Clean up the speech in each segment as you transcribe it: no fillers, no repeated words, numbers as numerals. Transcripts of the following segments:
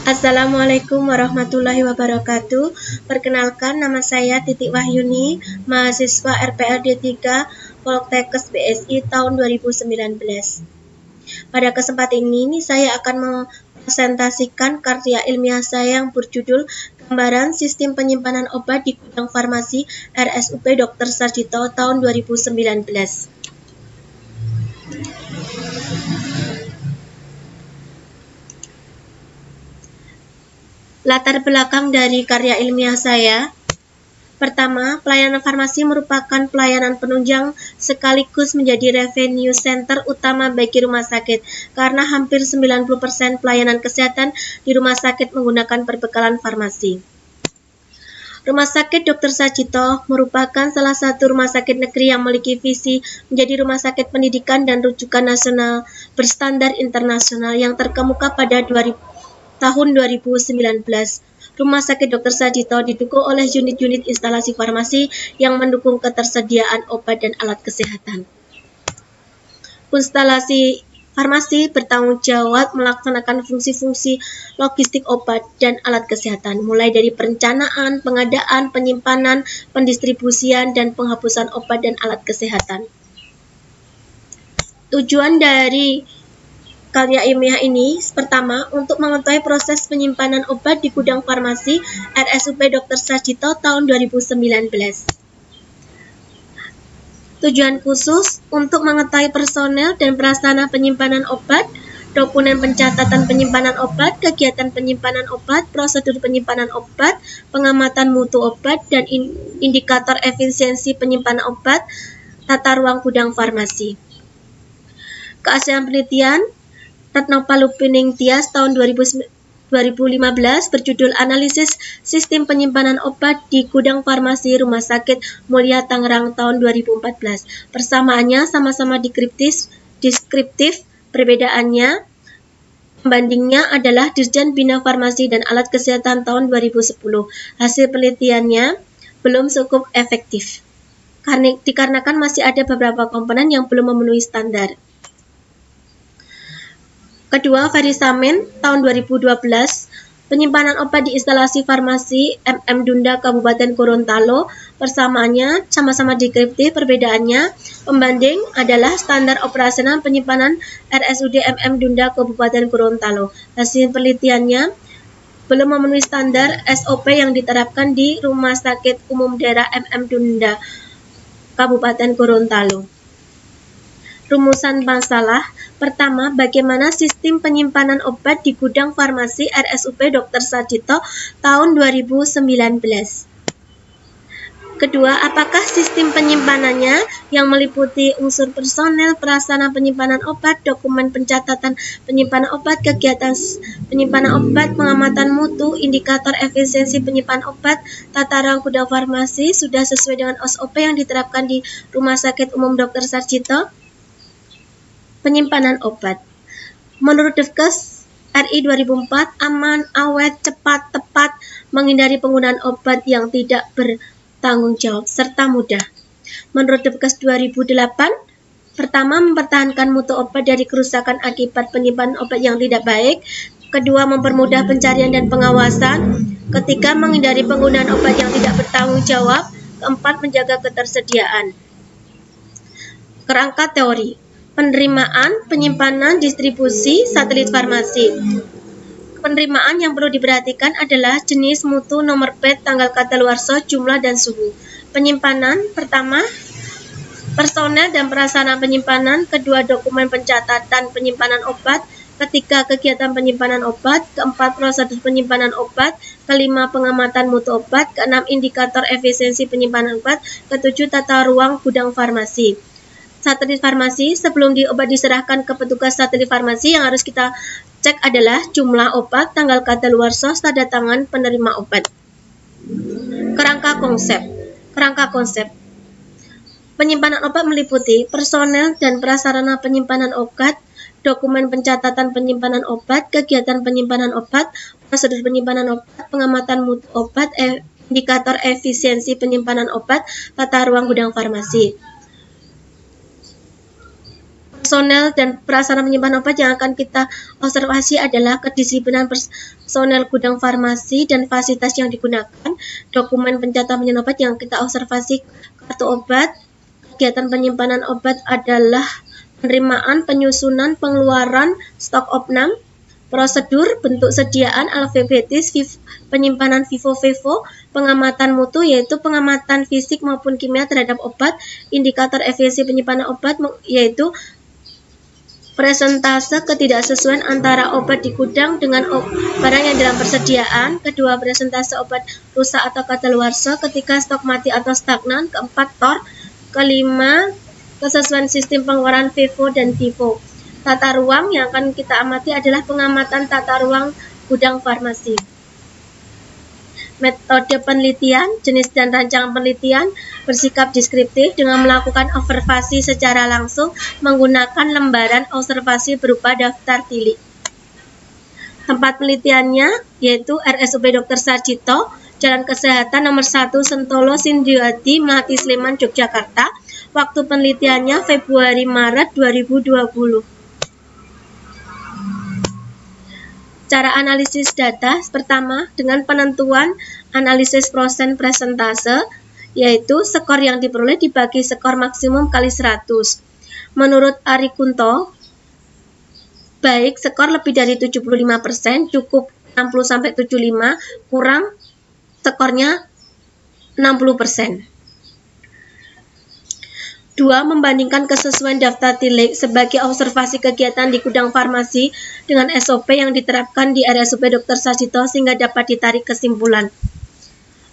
Assalamualaikum warahmatullahi wabarakatuh. Perkenalkan, nama saya Titik Wahyuni, mahasiswa RPLD 3 Poltekkes BSI tahun 2019. Pada kesempatan ini saya akan mempresentasikan karya ilmiah saya yang berjudul Gambaran Sistem Penyimpanan Obat di Gudang Farmasi RSUP Dr. Sarjito tahun 2019. Latar belakang dari karya ilmiah saya. Pertama, pelayanan farmasi merupakan pelayanan penunjang sekaligus menjadi revenue center utama bagi rumah sakit karena hampir 90% pelayanan kesehatan di rumah sakit menggunakan perbekalan farmasi. Rumah sakit Dr. Sarjito merupakan salah satu rumah sakit negeri yang memiliki visi menjadi rumah sakit pendidikan dan rujukan nasional berstandar internasional yang terkemuka pada tahun 2019. Rumah sakit Dr. Sarjito didukung oleh unit-unit instalasi farmasi yang mendukung ketersediaan obat dan alat kesehatan. Instalasi farmasi bertanggung jawab melaksanakan fungsi-fungsi logistik obat dan alat kesehatan, mulai dari perencanaan, pengadaan, penyimpanan, pendistribusian, dan penghapusan obat dan alat kesehatan. Tujuan dari karya ilmiah ini, pertama, untuk mengetahui proses penyimpanan obat di gudang farmasi RSUP Dr. Sarjito tahun 2019. Tujuan khusus untuk mengetahui personel dan prasarana penyimpanan obat, dokumen pencatatan penyimpanan obat, kegiatan penyimpanan obat, prosedur penyimpanan obat, pengamatan mutu obat, dan indikator efisiensi penyimpanan obat, tata ruang gudang farmasi. Keahlian penelitian Ratnapa Lupining Tias tahun 2015 berjudul Analisis Sistem Penyimpanan Obat di Gudang Farmasi Rumah Sakit Mulia Tangerang tahun 2014. Persamaannya sama-sama deskriptif, perbedaannya pembandingnya adalah Dirjen Bina Farmasi dan Alat Kesehatan tahun 2010. Hasil penelitiannya belum cukup efektif dikarenakan masih ada beberapa komponen yang belum memenuhi standar. Kedua, Verisamen tahun 2012, penyimpanan obat di instalasi farmasi MM Dunda Kabupaten Gorontalo. Persamaannya sama-sama deskriptif, perbedaannya pembanding adalah standar operasional penyimpanan RSUD MM Dunda Kabupaten Gorontalo. Hasil penelitiannya belum memenuhi standar SOP yang diterapkan di Rumah Sakit Umum Daerah MM Dunda Kabupaten Gorontalo. Rumusan masalah. Pertama, bagaimana sistem penyimpanan obat di gudang farmasi RSUP Dr. Sarjito tahun 2019. Kedua, apakah sistem penyimpanannya yang meliputi unsur personel, prasarana penyimpanan obat, dokumen pencatatan penyimpanan obat, kegiatan penyimpanan obat, pengamatan mutu, indikator efisiensi penyimpanan obat, tata ruang gudang farmasi sudah sesuai dengan SOP yang diterapkan di Rumah Sakit Umum Dr. Sarjito? Penyimpanan obat. Menurut Devkes RI 2004, aman, awet, cepat, tepat, menghindari penggunaan obat yang tidak bertanggung jawab, serta mudah. Menurut Devkes 2008, pertama, mempertahankan mutu obat dari kerusakan akibat penyimpanan obat yang tidak baik. Kedua, mempermudah pencarian dan pengawasan. Ketiga, menghindari penggunaan obat yang tidak bertanggung jawab. Keempat, menjaga ketersediaan. Kerangka teori. Penerimaan, penyimpanan, distribusi, satelit farmasi. Penerimaan yang perlu diperhatikan adalah jenis, mutu, nomor pet, tanggal kadaluarsa, jumlah, dan suhu. Penyimpanan, pertama, personel dan prasarana penyimpanan. Kedua, dokumen pencatatan penyimpanan obat. Ketiga, kegiatan penyimpanan obat. Keempat, prosedur penyimpanan obat. Kelima, pengamatan mutu obat. Keenam, indikator efisiensi penyimpanan obat. Ketujuh, tata ruang gudang farmasi. Satelit farmasi, sebelum obat diserahkan ke petugas satelit farmasi, yang harus kita cek adalah jumlah obat, tanggal kadaluarsa, tanda tangan penerima obat. Kerangka konsep. Penyimpanan obat meliputi personel dan prasarana penyimpanan obat, dokumen pencatatan penyimpanan obat, kegiatan penyimpanan obat, prosedur penyimpanan obat, pengamatan mutu obat, indikator efisiensi penyimpanan obat, tata ruang gudang farmasi. Personel dan prasarana penyimpanan obat yang akan kita observasi adalah kedisiplinan personel gudang farmasi dan fasilitas yang digunakan, dokumen pencatatan penyimpanan obat yang kita observasi, kartu obat. Kegiatan penyimpanan obat adalah penerimaan, penyusunan, pengeluaran, stok opnam, prosedur, bentuk sediaan, alfabetis, penyimpanan vivo, pengamatan mutu yaitu pengamatan fisik maupun kimia terhadap obat, indikator efisiensi penyimpanan obat yaitu presentase ketidaksesuaian antara obat di gudang dengan barang yang dalam persediaan. Kedua, presentase obat rusak atau kadaluarsa. Ketiga, stok mati atau stagnan. Keempat, TOR. Kelima, kesesuaian sistem pengeluaran FIFO dan FIFO. Tata ruang yang akan kita amati adalah pengamatan tata ruang gudang farmasi. Metode penelitian, jenis dan rancangan penelitian, bersikap deskriptif dengan melakukan observasi secara langsung menggunakan lembaran observasi berupa daftar tilik. Tempat penelitiannya yaitu RSUP Dr. Sarjito, Jalan Kesehatan nomor 1 Sentolo Sindiwati, Melati Sleman, Yogyakarta. Waktu penelitiannya Februari-Maret 2020. Cara analisis data, pertama dengan penentuan analisis persen presentase, yaitu skor yang diperoleh dibagi skor maksimum kali 100. Menurut Ari Kunto, baik skor lebih dari 75%, cukup 60-75, kurang skornya 60%. 2. Membandingkan kesesuaian daftar tilik sebagai observasi kegiatan di gudang farmasi dengan SOP yang diterapkan di RSUP Dr. Sarjito sehingga dapat ditarik kesimpulan.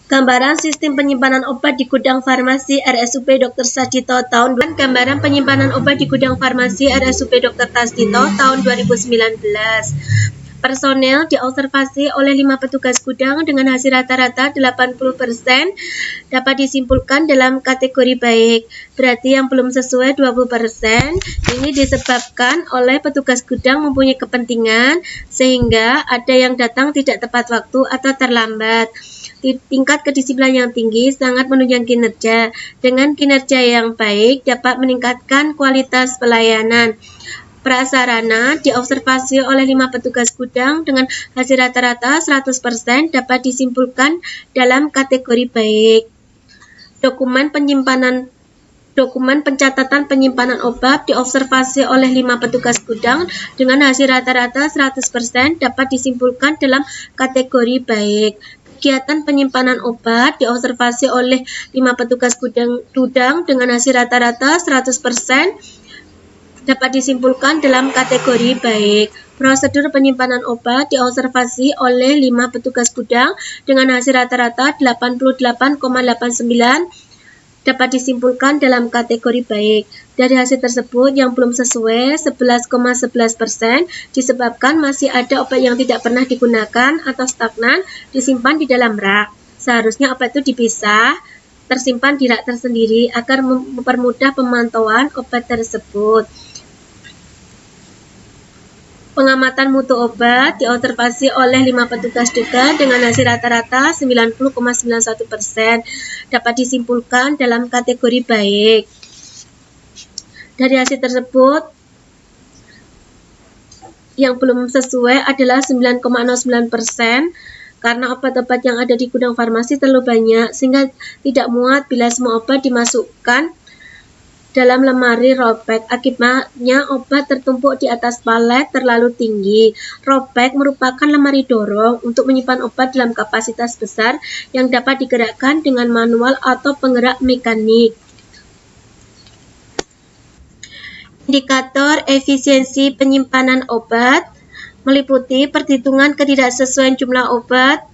Gambaran sistem penyimpanan obat di gudang farmasi RSUP Dr. Sarjito tahun 2019. Gambaran penyimpanan obat di gudang farmasi RSUP Dr. Sarjito tahun 2019. Personel diobservasi oleh 5 petugas gudang dengan hasil rata-rata 80%, dapat disimpulkan dalam kategori baik. Berarti yang belum sesuai 20%, ini disebabkan oleh petugas gudang mempunyai kepentingan sehingga ada yang datang tidak tepat waktu atau terlambat. Tingkat kedisiplinan yang tinggi sangat menunjang kinerja. Dengan kinerja yang baik dapat meningkatkan kualitas pelayanan. Prasarana diobservasi oleh 5 petugas gudang dengan hasil rata-rata 100% dapat disimpulkan dalam kategori baik. Dokumen pencatatan penyimpanan obat diobservasi oleh 5 petugas gudang dengan hasil rata-rata 100% dapat disimpulkan dalam kategori baik. Kegiatan penyimpanan obat diobservasi oleh 5 petugas gudang dengan hasil rata-rata 100% dapat disimpulkan dalam kategori baik. Prosedur penyimpanan obat diobservasi oleh 5 petugas gudang dengan hasil rata-rata 88,89 dapat disimpulkan dalam kategori baik. Dari hasil tersebut yang belum sesuai 11,11% disebabkan masih ada obat yang tidak pernah digunakan atau stagnan disimpan di dalam rak. Seharusnya obat itu dipisah, tersimpan di rak tersendiri agar mempermudah pemantauan obat tersebut. Pengamatan mutu obat diobservasi oleh 5 petugas juga dengan hasil rata-rata 90,91% dapat disimpulkan dalam kategori baik. Dari hasil tersebut yang belum sesuai adalah 9,09% karena obat-obat yang ada di gudang farmasi terlalu banyak sehingga tidak muat bila semua obat dimasukkan dalam lemari rollback. Akibatnya obat tertumpuk di atas palet terlalu tinggi. Rollback merupakan lemari dorong untuk menyimpan obat dalam kapasitas besar yang dapat digerakkan dengan manual atau penggerak mekanik. Indikator efisiensi penyimpanan obat meliputi perhitungan ketidaksesuaian jumlah obat.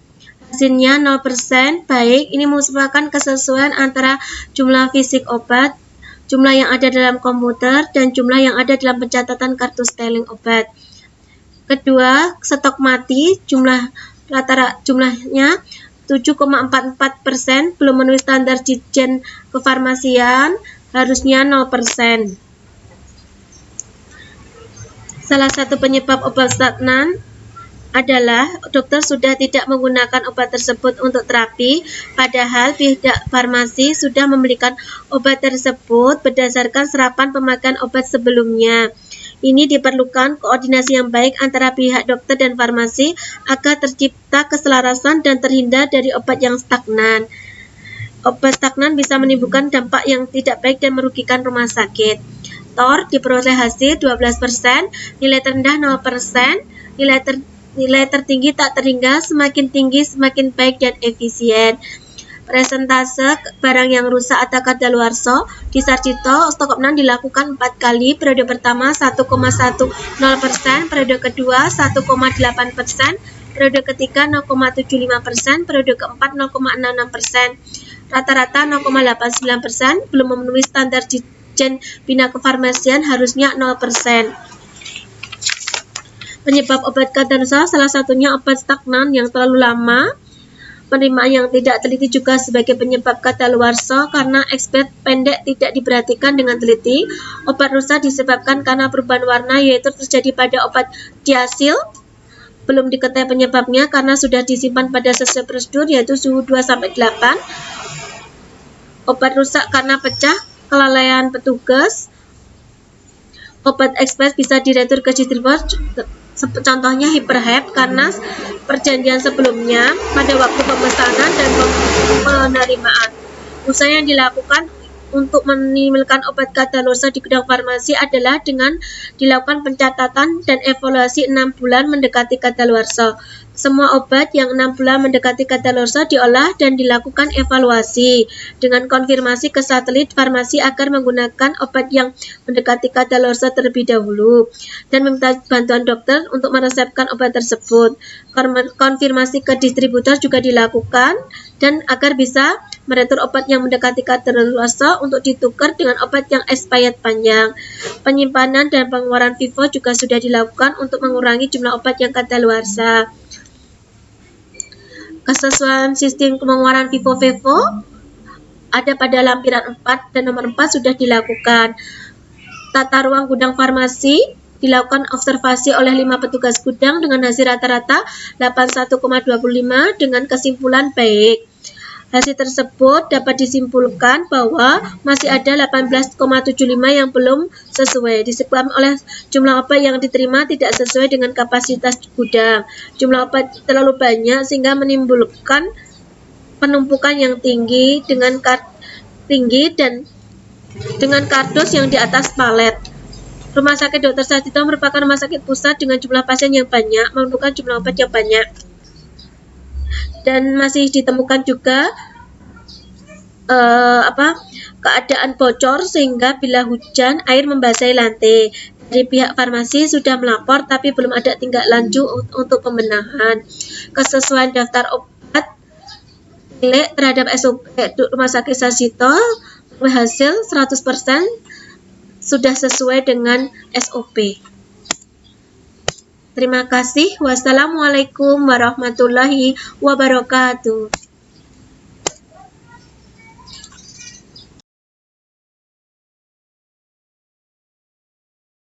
Hasilnya 0%, baik. Ini merupakan kesesuaian antara jumlah fisik obat, jumlah yang ada dalam komputer, dan jumlah yang ada dalam pencatatan kartu styling obat. Kedua, stok mati, jumlahnya 7,44%, belum memenuhi standar Ditjen Kefarmasian, harusnya 0%. Salah satu penyebab obat stagnan adalah dokter sudah tidak menggunakan obat tersebut untuk terapi, padahal pihak farmasi sudah memberikan obat tersebut berdasarkan serapan pemakaian obat sebelumnya. Ini diperlukan koordinasi yang baik antara pihak dokter dan farmasi agar tercipta keselarasan dan terhindar dari obat yang stagnan. Obat stagnan bisa menimbulkan dampak yang tidak baik dan merugikan rumah sakit. TOR diperoleh hasil 12%, nilai terendah 0%, nilai tertinggi tak terhingga, semakin tinggi semakin baik dan efisien. Presentase barang yang rusak atau kadaluarsa di Sarjito stok opnam dilakukan 4 kali. Periode pertama 1,10%, periode kedua 1,8%, periode ketiga 0,75%, periode keempat 0,66%, rata-rata 0,89%, belum memenuhi standar Ditjen Bina Kefarmasian, harusnya 0%. Penyebab obat kadaluarsa salah satunya obat stagnan yang terlalu lama. Penerimaan yang tidak teliti juga sebagai penyebab kadaluarsa karena ekspert pendek tidak diperhatikan dengan teliti. Obat rusak disebabkan karena perubahan warna, yaitu terjadi pada obat diasil. Belum diketahui penyebabnya karena sudah disimpan pada sesuai prosedur, yaitu suhu 2-8. Obat rusak karena pecah, kelalaian petugas. Obat ekspres bisa diretur ke distributor. Contohnya Hyperhep karena perjanjian sebelumnya pada waktu pemesanan dan penerimaan. Usaha yang dilakukan untuk menimbulkan obat kadaluarsa di gudang farmasi adalah dengan dilakukan pencatatan dan evaluasi 6 bulan mendekati kadaluarsa. Semua obat yang 6 bulan mendekati kadaluarsa diolah dan dilakukan evaluasi dengan konfirmasi ke satelit farmasi agar menggunakan obat yang mendekati kadaluarsa terlebih dahulu dan meminta bantuan dokter untuk meresepkan obat tersebut. Konfirmasi ke distributor juga dilakukan dan agar bisa meretur obat yang mendekati kadaluarsa untuk ditukar dengan obat yang expired panjang. Penyimpanan dan pengeluaran FIFO juga sudah dilakukan untuk mengurangi jumlah obat yang kadaluarsa. Kesesuaian sistem pengeluaran FIFO ada pada lampiran 4 dan nomor 4 sudah dilakukan. Tata ruang gudang farmasi dilakukan observasi oleh 5 petugas gudang dengan hasil rata-rata 81,25 dengan kesimpulan baik. Hasil tersebut dapat disimpulkan bahwa masih ada 18,75 yang belum sesuai, disebabkan oleh jumlah obat yang diterima tidak sesuai dengan kapasitas gudang. Jumlah obat terlalu banyak sehingga menimbulkan penumpukan yang tinggi dan dengan kardus yang di atas palet. Rumah sakit Dr. Sarjito merupakan rumah sakit pusat dengan jumlah pasien yang banyak, memerlukan jumlah obat yang banyak. Dan masih ditemukan juga keadaan bocor sehingga bila hujan air membasahi lantai. Dari pihak farmasi sudah melapor tapi belum ada tindak lanjut untuk pembenahan. Kesesuaian daftar obat milik terhadap SOP Rumah Sakit Sarjito hasil 100% sudah sesuai dengan SOP. Terima kasih. Wassalamualaikum warahmatullahi wabarakatuh.